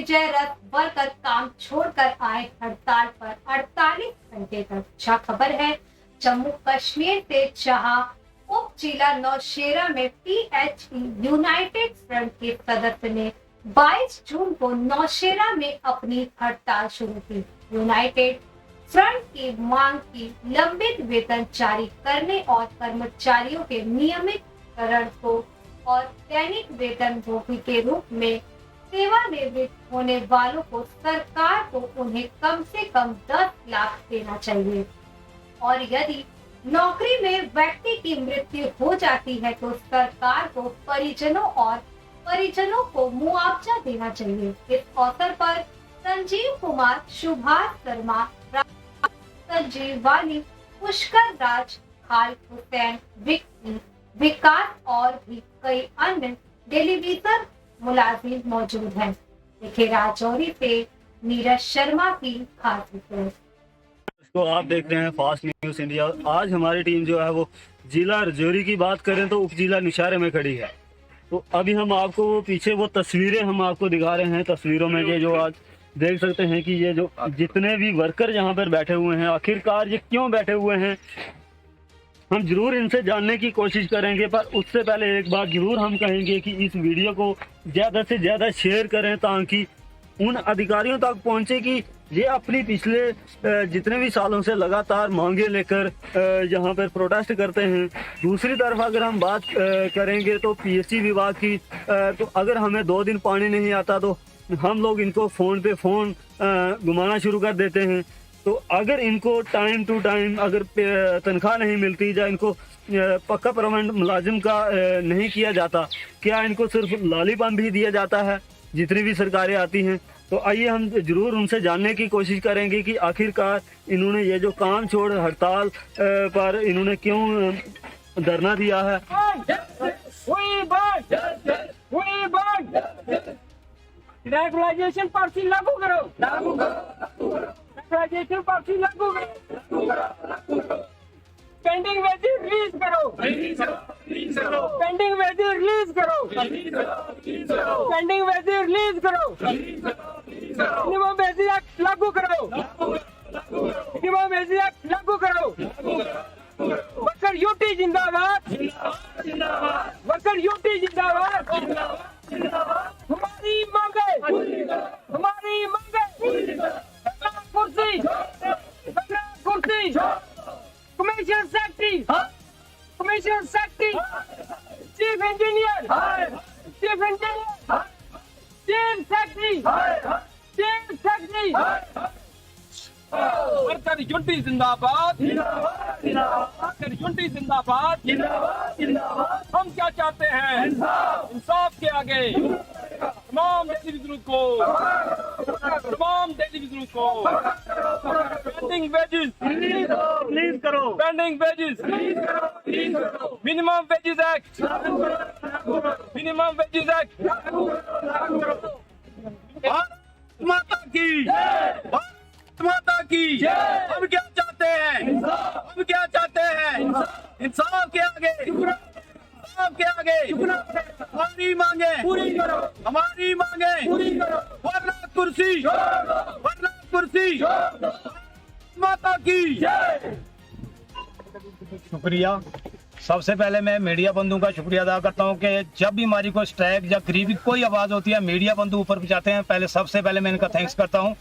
विजय रथ worker काम छोड़कर आए हड़ताल पर 48 घंटे तक। अच्छा खबर है, जम्मू कश्मीर से जहां उप जिला नौशेरा में PHE यूनाइटेड फ्रंट के सदस्य ने 22 जून को नौशेरा में अपनी हड़ताल शुरू की। यूनाइटेड फ्रंट की मांग की लंबित वेतन जारी करने और कर्मचारियों के नियमितकरण को और दैनिक वेतन भोगी के रूप में सेवानिवृत्त होने वालों को सरकार को उन्हें कम से कम 10 लाख देना चाहिए और यदि नौकरी में व्यक्ति की मृत्यु हो जाती है तो सरकार को परिजनों को मुआवजा देना चाहिए। इस अवसर पर संजीव कुमार, सुभाष शर्मा, संजीव वाली, पुष्कर राज, खाल हुसैन, विकास और भी कई अन्य टेलीविजन मुलाजिम मौजूद हैं। देखिए राजौरी से नीरज शर्मा की खास रिपोर्ट। तो आप देख रहे हैं फास्ट न्यूज इंडिया। आज हमारी टीम जो है वो जिला राजौरी की बात करें तो उप जिला नौशेरा में खड़ी है। तो अभी हम आपको वो पीछे वो तस्वीरें हम आपको दिखा रहे हैं। तस्वीरों में ये जो आज देख सकते हैं कि ये जो जितने भी वर्कर यहाँ पर बैठे हुए हैं, आखिरकार ये क्यों बैठे हुए हैं, हम जरूर इनसे जानने की कोशिश करेंगे। पर उससे पहले एक बात जरूर हम कहेंगे कि इस वीडियो को ज़्यादा से ज़्यादा शेयर करें ताकि उन अधिकारियों तक पहुंचे कि ये अपनी पिछले जितने भी सालों से लगातार मांगे लेकर यहाँ पर प्रोटेस्ट करते हैं। दूसरी तरफ अगर हम बात करेंगे तो PSC विभाग की, तो अगर हमें 2 दिन पानी नहीं आता तो हम लोग इनको फ़ोन पे फ़ोन घुमाना शुरू कर देते हैं। तो अगर इनको टाइम टू टाइम अगर तनख्वाह नहीं मिलती या इनको पक्का परमानेंट मुलाजिम का नहीं किया जाता, क्या इनको सिर्फ लालीपन भी दिया जाता है जितनी भी सरकारें आती हैं? तो आइए हम जरूर उनसे जानने की कोशिश करेंगे कि आखिरकार इन्होंने ये जो काम छोड़ हड़ताल पर इन्होंने क्यों धरना दिया है। रेगुलाइजेशन पॉलिसी लागू करो, रेगुलाइजेशन पॉलिसी लागू करो, पेंडिंग वेजेस रिलीज करो, पेंडिंग वेजेस रिलीज करो, पेंडिंग वेजेस रिलीज करो, मिनिमम वेजेस एक्ट लागू करो, मिनिमम वेजेस एक्ट लागू करो। वर्कर यूटी जिंदाबाद, वर्कर यूटी जिंदाबाद। हमारी मांगे, हमारी मांगे, कुर्सी, कुर्सी, commission secretary, commission secretary, chief engineer, chief engineer, chief secretary, chief secretary. Worker unity जिंदाबाद, वर्कर यूनिटी जिंदाबाद। हम क्या चाहते हैं? इंसाफ के आगे तमाम टेलीविजन को, तमाम टेलीविजन को पेंडिंग वेजेस रिलीज करो, पेंडिंग वेजेस रिलीज करो, minimum wages act, minimum wages act. Bharat माता की, भारत माता की। हम क्या चाहते हैं? हम क्या चाहते हैं? इंसाफ के आगे, इंसाफ के आगे हमारी मांगे पूरी करो, हमारी मांगे पूरी करो, वरना कुर्सी, वरना कुर्सी। माता की शुक्रिया। सबसे पहले मैं मीडिया बंधु का शुक्रिया अदा करता हूं कि जब भी हमारी कोई स्ट्राइक या गरीबी कोई आवाज होती है मीडिया बंधु ऊपर पहुंचाते हैं। पहले सबसे पहले मैं इनका थैंक्स करता हूं।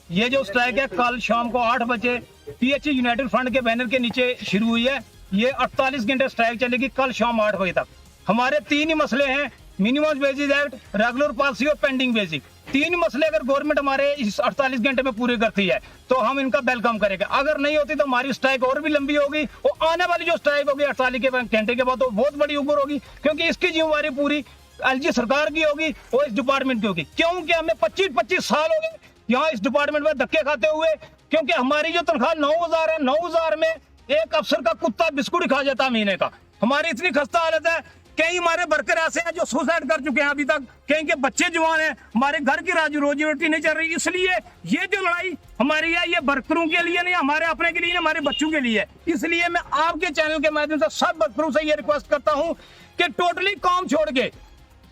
ये जो स्ट्राइक है कल शाम को 8 बजे PHE यूनाइटेड फ्रंट के बैनर के नीचे शुरू हुई है। ये 48 घंटे स्ट्राइक चलेगी कल शाम 8 बजे तक। हमारे 3 ही मसले हैं, minimum wages act, regular policy और पेंडिंग बेसिक। 3 मसले अगर गवर्नमेंट हमारे इस 48 घंटे में पूरे करती है तो हम इनका वेलकम करेंगे। अगर नहीं होती तो हमारी स्ट्राइक और भी लंबी होगी और आने वाली जो स्ट्राइक होगी 48 घंटे के बाद तो बहुत बड़ी उम्र होगी, क्योंकि इसकी जिम्मेवारी पूरी LG सरकार की होगी और इस डिपार्टमेंट की होगी। क्योंकि हमें 25-25 साल हो गए यहाँ इस डिपार्टमेंट में धक्के खाते हुए, क्योंकि हमारी जो तनख्वाह 9,000 है, 9,000 में एक अफसर का कुत्ता बिस्कुट खा जाता महीने का। हमारी इतनी खस्ता हालत है। कई हमारे वर्कर ऐसे हैं जो सुसाइड कर चुके हैं अभी तक, कई के बच्चे जवान हैं, हमारे घर की रोजी रोटी नहीं चल रही। इसलिए ये जो लड़ाई हमारी है ये वर्करों के लिए नहीं, हमारे अपने के लिए नहीं, हमारे बच्चों के लिए। इसलिए मैं आपके चैनल के माध्यम से सब वर्करों से ये रिक्वेस्ट करता हूँ कि टोटली काम छोड़ के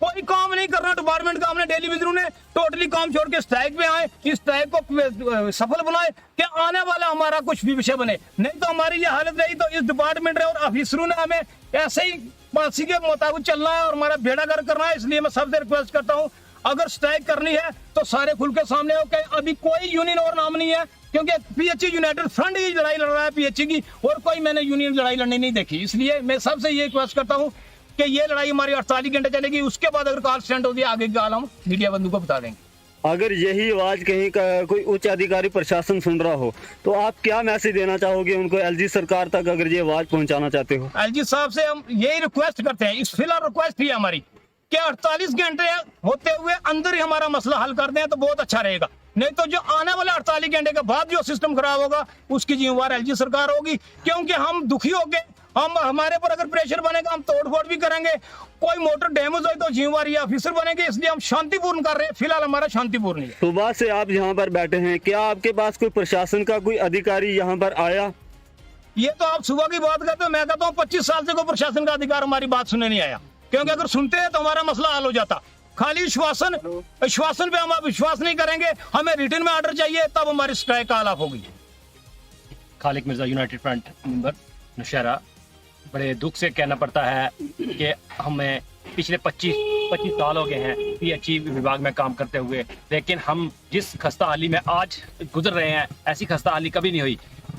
कोई काम नहीं करना डिपार्टमेंट का। हमने डेली विजिटरों ने टोटली काम छोड़ के स्ट्राइक पे आए, इस स्ट्राइक को सफल बनाए कि आने वाला हमारा कुछ भी विषय बने। नहीं तो हमारी ये हालत रही तो इस डिपार्टमेंट और ऑफिसरों ने हमें ऐसे ही पॉलिसी के मुताबिक चलना है और हमारा बेड़ा गर्क करना है। इसलिए मैं सबसे रिक्वेस्ट करता हूँ, अगर स्ट्राइक करनी है तो सारे खुल के सामने हो के। अभी कोई यूनियन और नाम नहीं है, क्योंकि पीएचई यूनाइटेड फ्रंट ही लड़ाई लड़ रहा है पीएचई की, और कोई मैंने यूनियन लड़ाई लड़नी नहीं देखी। इसलिए मैं सबसे ये रिक्वेस्ट करता हूँ कि ये लड़ाई हमारी 48 घंटे चलेगी, उसके बाद अगर कॉल स्टैंड होती है आगे की गाल हम मीडिया बंधु को बता देंगे। अगर यही आवाज कहीं का कोई उच्च अधिकारी प्रशासन सुन रहा हो तो आप क्या मैसेज देना चाहोगे उनको, एलजी सरकार तक, अगर ये आवाज पहुंचाना चाहते हो? एलजी साहब से हम यही रिक्वेस्ट करते हैं, इस फिलहाल रिक्वेस्ट ही है हमारी कि 48 घंटे होते हुए अंदर ही हमारा मसला हल कर दें तो बहुत अच्छा रहेगा। नहीं तो जो आने वाले 48 घंटे के बाद जो सिस्टम खराब होगा उसकी जिम्मेवार एलजी सरकार होगी, क्योंकि हम दुखी हो गए। हमारे पर अगर प्रेशर बनेगा हम तोड़फोड़ भी करेंगे, कोई मोटर डैमेज हो तो जिम्मेवार ये ऑफिसर बनेंगे। इसलिए हम शांतिपूर्ण कर रहे हैं, फिलहाल हमारा शांतिपूर्ण है। सुबह से आप यहाँ पर बैठे हैं, क्या आपके पास कोई प्रशासन का कोई अधिकारी यहाँ पर आया? ये तो आप सुबह की बात करते हो, मैं कहता हूँ 25 साल से कोई प्रशासन का अधिकार हमारी बात सुनने नहीं आया, क्योंकि अगर सुनते हैं तो हमारा मसला हल हो जाता। खाली विश्वासन पे हम आप विश्वास नहीं करेंगे, हमें रिटर्न में ऑर्डर चाहिए, तब हमारी स्ट्राइक का आलाप होगी। Khaliq Mirza United Front member Nowshera, बड़े दुख से कहना पड़ता है कि हमें पिछले 25 साल हो गए हैं पीएचई विभाग में काम करते हुए, लेकिन हम जिस खस्ता हाली में आज गुजर रहे हैं ऐसी खस्ता हाली कभी नहीं हुई।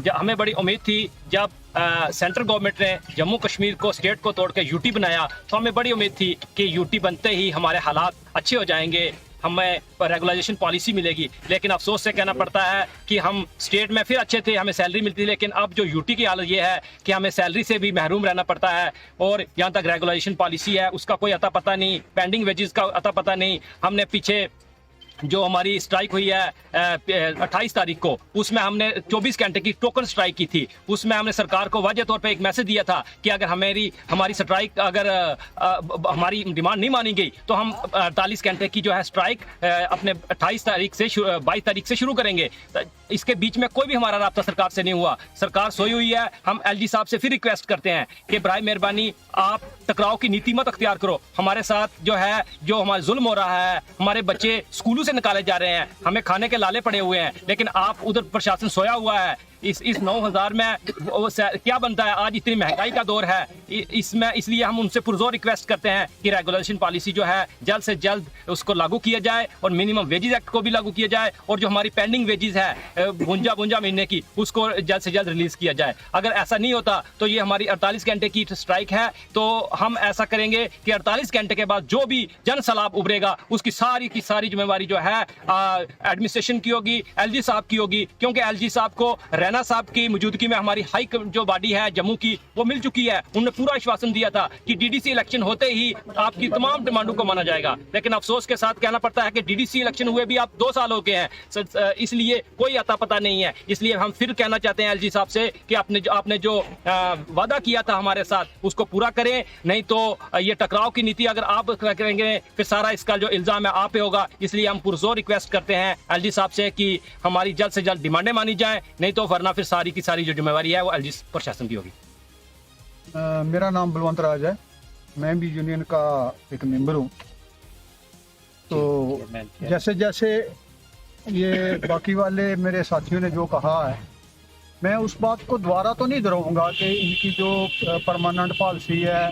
हमें बड़ी उम्मीद थी जब सेंट्रल गवर्नमेंट ने जम्मू कश्मीर को स्टेट को तोड़ के यूटी बनाया तो हमें बड़ी उम्मीद थी कि यूटी बनते ही हमारे हालात अच्छे हो जाएंगे, हमें रेगुलाइजेशन पॉलिसी मिलेगी। लेकिन अफसोस से कहना पड़ता है कि हम स्टेट में फिर अच्छे थे, हमें सैलरी मिलती थी, लेकिन अब जो यूटी की हालत ये है कि हमें सैलरी से भी महरूम रहना पड़ता है, और यहाँ तक रेगुलाइजेशन पॉलिसी है उसका कोई अता पता नहीं, पेंडिंग वेजेस का अता पता नहीं। हमने पीछे जो हमारी स्ट्राइक हुई है 28 तारीख को, उसमें हमने 24 घंटे की टोकन स्ट्राइक की थी। उसमें हमने सरकार को वाज़ेह तौर पे एक मैसेज दिया था कि अगर हमारी स्ट्राइक अगर हमारी डिमांड नहीं मानी गई तो हम 48 घंटे की जो है स्ट्राइक अपने 22 तारीख से शुरू करेंगे। इसके बीच में कोई भी हमारा राब्ता सरकार से नहीं हुआ, सरकार सोई हुई है। हम एलजी साहब से फिर रिक्वेस्ट करते हैं कि बराए मेहरबानी आप टकराव की नीति मत अख्तियार करो। हमारे साथ जो हमारा जुल्म हो रहा है, हमारे बच्चे स्कूलों से निकाले जा रहे हैं, हमें खाने के लाले पड़े हुए हैं, लेकिन आप उधर प्रशासन सोया हुआ है। इस 9000 में क्या बनता है? आज इतनी महंगाई का दौर है, इसलिए हम उनसे पुरजोर रिक्वेस्ट करते हैं कि रेगुलेशन पॉलिसी जो है जल्द से जल्द उसको लागू किया जाए और मिनिमम वेजेस एक्ट को भी लागू किया जाए, और जो हमारी पेंडिंग वेजेस है 52 महीने की उसको जल्द से जल्द रिलीज किया जाए। अगर ऐसा नहीं होता तो ये हमारी 48 घंटे की स्ट्राइक है, तो हम ऐसा करेंगे कि 48 घंटे के बाद जो भी जन सैलाब उभरेगा उसकी सारी की सारी जिम्मेवारी जो है एडमिनिस्ट्रेशन की होगी, एलजी साहब की होगी, क्योंकि एलजी साहब को रैना साहब की मौजूदगी में हमारी हाई जो बॉडी है जम्मू की वो मिल चुकी है। उन्होंने पूरा आश्वासन दिया था कि डीडीसी इलेक्शन होते ही आपकी तमाम डिमांडों को माना जाएगा, लेकिन अफसोस के साथ कहना पड़ता है कि डीडीसी इलेक्शन हुए भी आप 2 साल हो गए हैं, इसलिए कोई अता पता नहीं है। इसलिए हम फिर कहना चाहते हैं एलजी साहब से कि आपने जो वादा किया था हमारे साथ उसको पूरा करें, नहीं तो ये टकराव की नीति अगर आप करेंगे फिर सारा इसका जो इल्जाम है आप पे होगा। इसलिए हम पुरजोर रिक्वेस्ट करते हैं एलजी साहब से कि हमारी जल्द से जल्द डिमांडें मानी जाए, नहीं तो वरना फिर सारी की सारी जो जिम्मेवारी है वो एलजी प्रशासन की होगी। मेरा नाम बलवंत राज है, मैं भी यूनियन का एक मेंबर हूँ। तो जैसे जैसे ये बाकी वाले मेरे साथियों ने जो कहा है, मैं उस बात को दोबारा तो नहीं दोहराऊंगा कि इनकी जो परमानेंट पॉलिसी है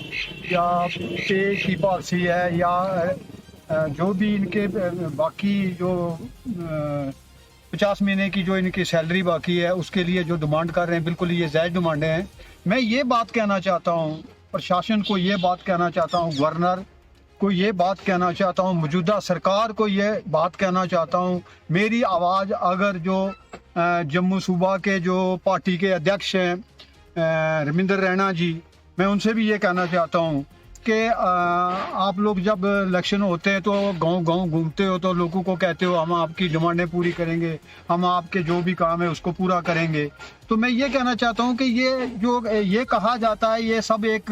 या पे की पॉलिसी है या जो भी इनके बाकी जो 50 महीने की जो इनकी सैलरी बाकी है उसके लिए जो डिमांड कर रहे हैं, बिल्कुल ये जायज़ डिमांडें हैं। मैं ये बात कहना चाहता हूँ प्रशासन को, ये बात कहना चाहता हूँ गवर्नर को, ये बात कहना चाहता हूँ मौजूदा सरकार को, ये बात कहना चाहता हूँ मेरी आवाज़ अगर जो जम्मू सूबा के जो पार्टी के अध्यक्ष हैं रविंद्र रैना जी, मैं उनसे भी ये कहना चाहता हूँ कि आप लोग जब इलेक्शन होते हैं तो गांव-गांव घूमते हो तो लोगों को कहते हो हम आपकी डिमांडें पूरी करेंगे, हम आपके जो भी काम है उसको पूरा करेंगे। तो मैं ये कहना चाहता हूँ कि ये जो ये कहा जाता है ये सब एक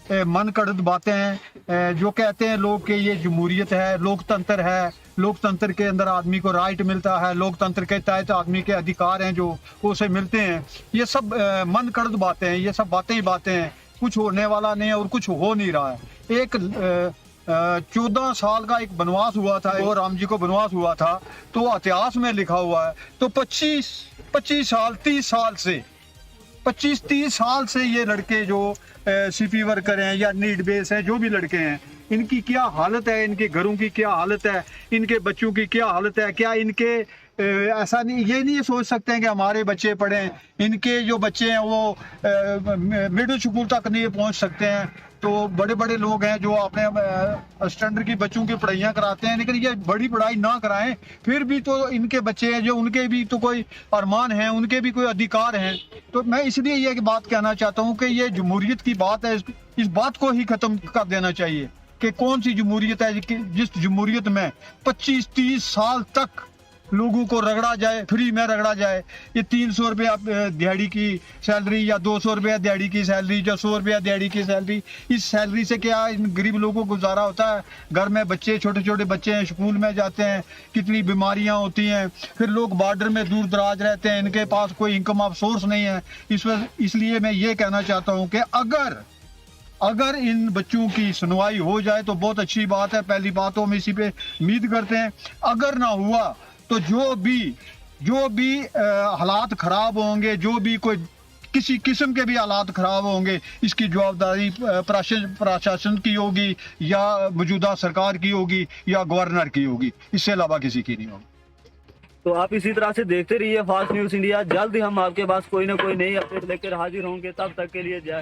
मन गढ़ंत बातें हैं जो कहते हैं लोग कि ये जमहूरियत है, लोकतंत्र है, लोकतंत्र के अंदर आदमी को राइट मिलता है, लोकतंत्र के तहत आदमी के अधिकार हैं जो उसे मिलते हैं। ये सब मन गढ़ंत बातें हैं, ये सब बातें ही बातें हैं, कुछ होने वाला नहीं है और कुछ हो नहीं रहा है। एक 14 साल का एक वनवास हुआ था और राम जी को वनवास हुआ था, तो इतिहास में लिखा हुआ है। तो 25 साल 30 साल से 25-30 साल से ये लड़के जो सीपी वर्कर हैं या नीड बेस हैं, जो भी लड़के हैं, इनकी क्या हालत है, इनके घरों की क्या हालत है, इनके बच्चों की क्या हालत है। क्या इनके ऐसा नहीं सोच सकते हैं कि हमारे बच्चे पढ़ें, इनके जो बच्चे हैं वो मिडिल स्कूल तक नहीं पहुंच सकते हैं। तो बड़े बड़े लोग हैं जो अपने स्टैंडर्ड की बच्चों की पढ़ाइयाँ कराते हैं, लेकिन ये बड़ी पढ़ाई ना कराएं, फिर भी तो इनके बच्चे हैं जो उनके भी तो कोई अरमान हैं, उनके भी कोई अधिकार हैं। तो मैं इसलिए ये बात कहना चाहता हूँ कि ये जमहूरियत की बात है, इस बात को ही खत्म कर देना चाहिए कि कौन सी जमहूरियत है जिस जमहूरियत में 25-30 साल तक लोगों को रगड़ा जाए, फ्री में रगड़ा जाए। ये 300 रुपया दिहाड़ी की सैलरी या 200 रुपया दिहाड़ी की सैलरी या 100 रुपया दिहाड़ी की सैलरी, इस सैलरी से क्या इन गरीब लोगों को गुजारा होता है? घर में बच्चे, छोटे छोटे बच्चे हैं, स्कूल में जाते हैं, कितनी बीमारियां होती हैं, फिर लोग बॉर्डर में दूर दराज रहते हैं, इनके पास कोई इनकम ऑफ सोर्स नहीं है। इसलिए मैं ये कहना चाहता हूँ कि अगर इन बच्चों की सुनवाई हो जाए तो बहुत अच्छी बात है। पहली बात तो हम इसी पे उम्मीद करते हैं। अगर ना हुआ तो जो भी हालात खराब होंगे, जो भी कोई किसी किस्म के भी हालात खराब होंगे, इसकी जवाबदारी प्रशासन की होगी या मौजूदा सरकार की होगी या गवर्नर की होगी, इससे अलावा किसी की नहीं होगी। तो आप इसी तरह से देखते रहिए फास्ट न्यूज़ इंडिया। जल्द ही हम आपके पास कोई ना कोई नई अपडेट लेकर हाजिर होंगे। तब तक के लिए जय।